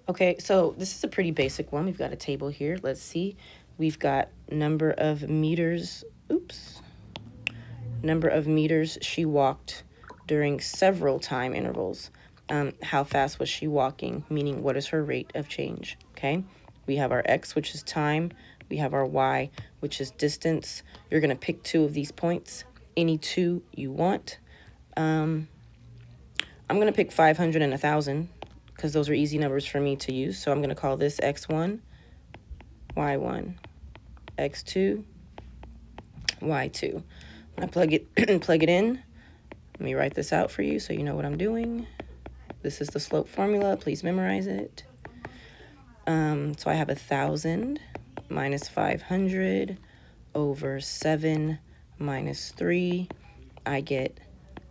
Okay, so this is a pretty basic one. We've got a table here. Let's see. We've got number of meters. Oops. Number of meters she walked during several time intervals. How fast was she walking? Meaning, what is her rate of change? Okay. We have our X, which is time. We have our Y, which is distance. You're going to pick two of these points, any two you want. I'm going to pick 500 and 1,000 because those are easy numbers for me to use. So I'm going to call this X1, Y1, X2, Y2. When I plug it in, let me write this out for you so you know what I'm doing. This is the slope formula. Please memorize it. So I have 1,000 minus 500 over 7 minus 3. I get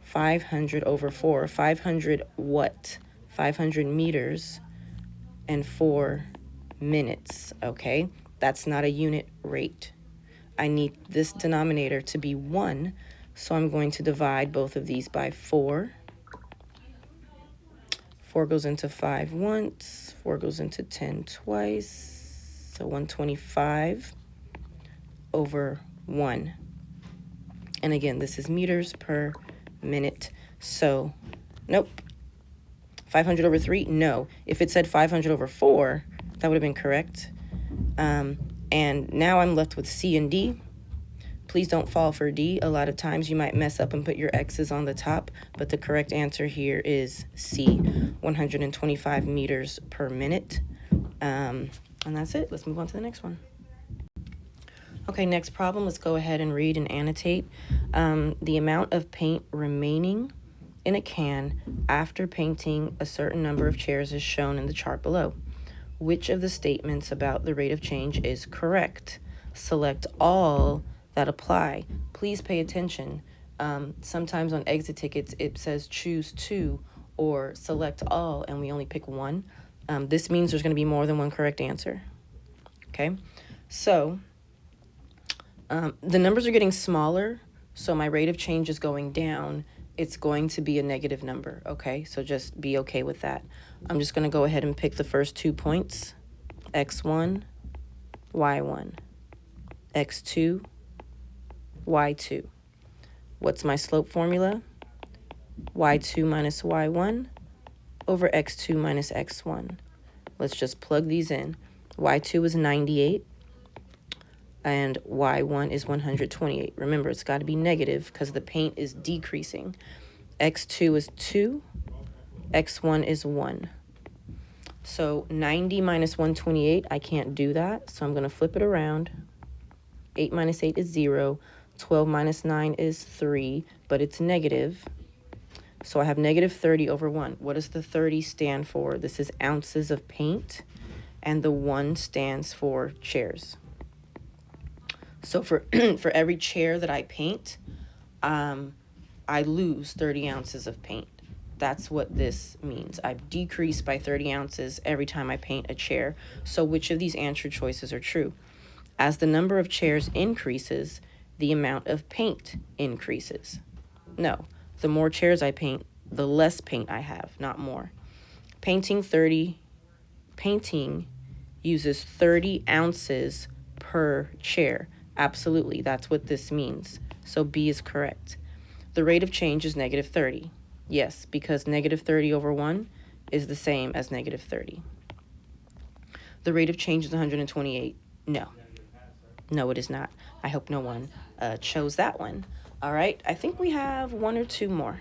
500 over 4. 500 what? 500 meters and 4 minutes, okay? That's not a unit rate. I need this denominator to be 1, so I'm going to divide both of these by 4. 4 goes into 5 once, 4 goes into 10 twice, so 125 over 1. And again, this is meters per minute, so nope. 500 over 3? No. If it said 500 over 4, that would have been correct. And now I'm left with C and D. Please don't fall for D. A lot of times you might mess up and put your X's on the top, but the correct answer here is C, 125 meters per minute. And that's it. Let's move on to the next one. Okay, next problem. Let's go ahead and read and annotate. The amount of paint remaining in a can after painting a certain number of chairs is shown in the chart below. Which of the statements about the rate of change is correct? Select all that apply. Please pay attention. Sometimes on exit tickets, it says choose two or select all, and we only pick one. This means there's going to be more than one correct answer. Okay, so the numbers are getting smaller, so my rate of change is going down. It's going to be a negative number, okay? So just be okay with that. I'm just going to go ahead and pick the first 2 points, X1, Y1, X2, Y2. What's my slope formula? Y2 minus Y1 over X2 minus X1. Let's just plug these in. Y2 is 98 and Y1 is 128. Remember, it's got to be negative because the paint is decreasing. X2 is 2, X1 is 1. So 90 minus 128, I can't do that, so I'm going to flip it around. 8 minus 8 is 0. 12 minus 9 is 3, but it's negative. So I have negative 30 over 1. What does the 30 stand for? This is ounces of paint, and the 1 stands for chairs. So for every chair that I paint, I lose 30 ounces of paint. That's what this means. I've decreased by 30 ounces every time I paint a chair. So which of these answer choices are true? As the number of chairs increases, the amount of paint increases. No, the more chairs I paint, the less paint I have, not more. Painting uses 30 ounces per chair. Absolutely, that's what this means. So B is correct. The rate of change is negative 30. Yes, because negative 30 over 1 is the same as negative 30. The rate of change is 128. No. No, it is not. I hope no one chose that one. All right, I think we have 1 or 2 more.